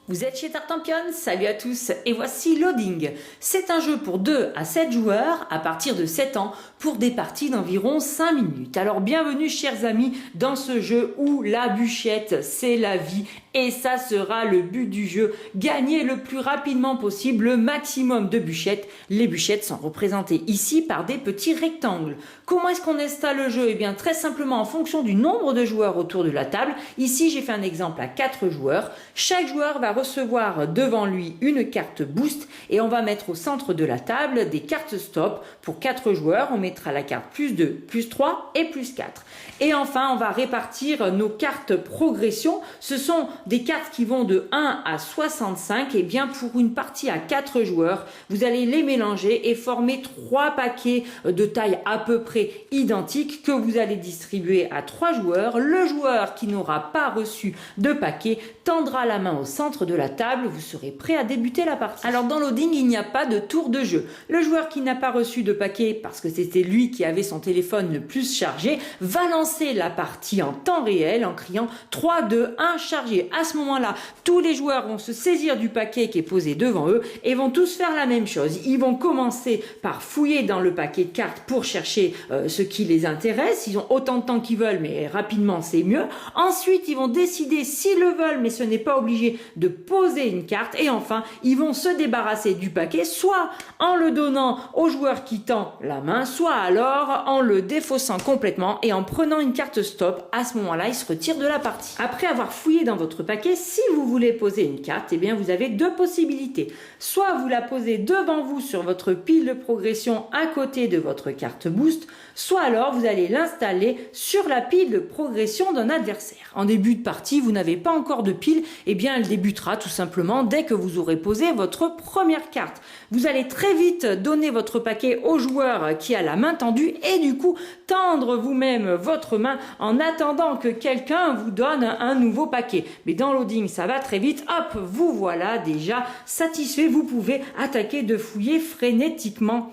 Vous êtes chez Tartampion, salut à tous et voici Loading. C'est un jeu pour 2 à 7 joueurs à partir de 7 ans pour des parties d'environ 5 minutes. Alors bienvenue chers amis dans ce jeu où la bûchette c'est la vie et ça sera le but du jeu. Gagner le plus rapidement possible le maximum de bûchettes. Les bûchettes sont représentées ici par des petits rectangles. Comment est-ce qu'on installe le jeu? Eh bien très simplement en fonction du nombre de joueurs autour de la table. Ici j'ai fait un exemple à 4 joueurs. Chaque joueur va recevoir devant lui une carte boost et on va mettre au centre de la table des cartes stop. Pour 4 joueurs, on mettra la carte plus 2, plus 3 et plus 4. Et enfin, on va répartir nos cartes progression. Ce sont des cartes qui vont de 1 à 65. Et bien pour une partie à 4 joueurs, vous allez les mélanger et former 3 paquets de taille à peu près identique que vous allez distribuer à 3 joueurs. Le joueur qui n'aura pas reçu de paquet tendra la main au centre de la table, vous serez prêt à débuter la partie. Alors dans Loading, il n'y a pas de tour de jeu. Le joueur qui n'a pas reçu de paquet parce que c'était lui qui avait son téléphone le plus chargé, va lancer la partie en temps réel en criant 3, 2, 1, chargé. À ce moment-là, tous les joueurs vont se saisir du paquet qui est posé devant eux et vont tous faire la même chose. Ils vont commencer par fouiller dans le paquet de cartes pour chercher ce qui les intéresse. Ils ont autant de temps qu'ils veulent, mais rapidement c'est mieux. Ensuite, ils vont décider s'ils le veulent, mais ce n'est pas obligé de poser une carte. Et enfin, ils vont se débarrasser du paquet, soit en le donnant au joueur qui tend la main, soit alors en le défaussant complètement et en prenant une carte stop. À ce moment-là, il se retire de la partie. Après avoir fouillé dans votre paquet, si vous voulez poser une carte, eh bien vous avez deux possibilités. Soit vous la posez devant vous sur votre pile de progression à côté de votre carte boost, soit alors vous allez l'installer sur la pile de progression d'un adversaire. En début de partie, vous n'avez pas encore de pile, eh bien elle débutera tout simplement dès que vous aurez posé votre première carte. Vous allez très vite donner votre paquet au joueur qui a la main tendue et du coup tendre vous-même votre main en attendant que quelqu'un vous donne un nouveau paquet. Mais dans Loading, ça va très vite. Hop, vous voilà déjà satisfait. Vous pouvez attaquer de fouiller frénétiquement.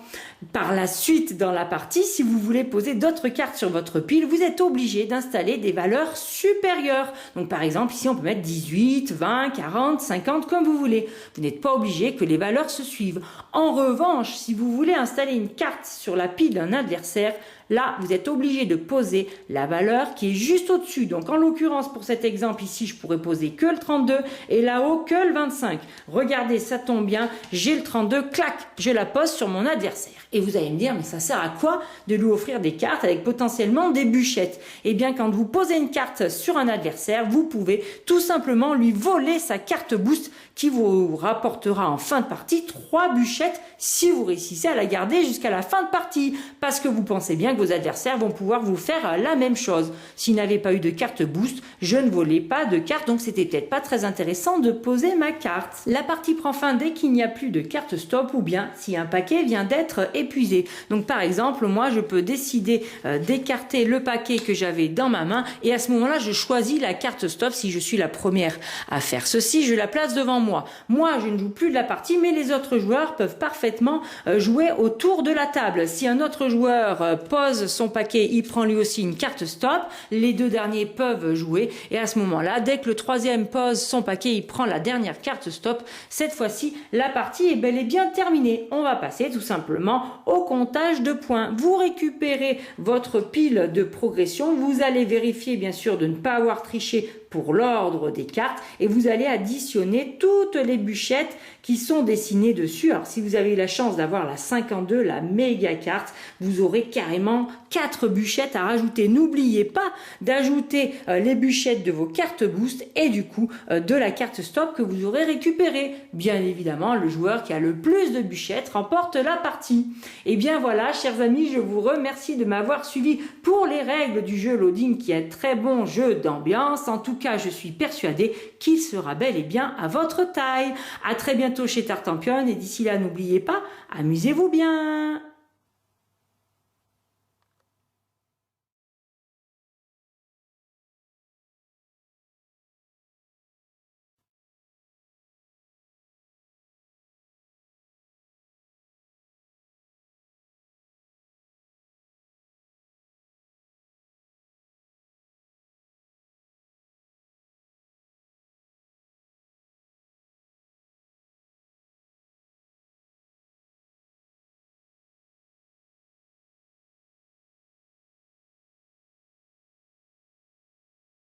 Par la suite, dans la partie, si vous voulez poser d'autres cartes sur votre pile, vous êtes obligé d'installer des valeurs supérieures. Donc par exemple, ici on peut mettre 18, 20, 40, 50, comme vous voulez. Vous n'êtes pas obligé que les valeurs se suivent. En revanche, si vous voulez installer une carte sur la pile d'un adversaire, là, vous êtes obligé de poser la valeur qui est juste au-dessus. Donc, en l'occurrence, pour cet exemple ici, je pourrais poser que le 32 et là-haut que le 25. Regardez, ça tombe bien, j'ai le 32, clac, je la pose sur mon adversaire. Et vous allez me dire, mais ça sert à quoi de lui offrir des cartes avec potentiellement des bûchettes? Eh bien, quand vous posez une carte sur un adversaire, vous pouvez tout simplement lui voler sa carte boost qui vous rapportera en fin de partie 3 bûchettes si vous réussissez à la garder jusqu'à la fin de partie. Parce que vous pensez bien que vos adversaires vont pouvoir vous faire la même chose. S'ils n'avaient pas eu de carte boost, je ne volais pas de carte, donc c'était peut-être pas très intéressant de poser ma carte. La partie prend fin dès qu'il n'y a plus de carte stop ou bien si un paquet vient d'être épuisé. Donc par exemple, moi je peux décider d'écarter le paquet que j'avais dans ma main et à ce moment-là, je choisis la carte stop. Si je suis la première à faire ceci, je la place devant moi. Moi, je ne joue plus de la partie, mais les autres joueurs peuvent parfaitement jouer autour de la table. Si un autre joueur pose son paquet, il prend lui aussi une carte stop. Les deux derniers peuvent jouer et à ce moment-là, dès que le troisième pose son paquet, il prend la dernière carte stop. Cette fois-ci, la partie est bel et bien terminée. On va passer tout simplement au comptage de points. Vous récupérez votre pile de progression. Vous allez vérifier bien sûr de ne pas avoir triché pour l'ordre des cartes et vous allez additionner toutes les bûchettes qui sont dessinées dessus. Alors si vous avez eu la chance d'avoir la 52, la méga carte, vous aurez carrément 4 bûchettes à rajouter. N'oubliez pas d'ajouter les bûchettes de vos cartes boost et du coup de la carte stop que vous aurez récupérée. Bien évidemment, le joueur qui a le plus de bûchettes remporte la partie. Et bien voilà, chers amis, je vous remercie de m'avoir suivi pour les règles du jeu Loading qui est un très bon jeu d'ambiance. En tout cas, je suis persuadée qu'il sera bel et bien à votre taille. À très bientôt chez Tartampion et d'ici là, n'oubliez pas, amusez-vous bien.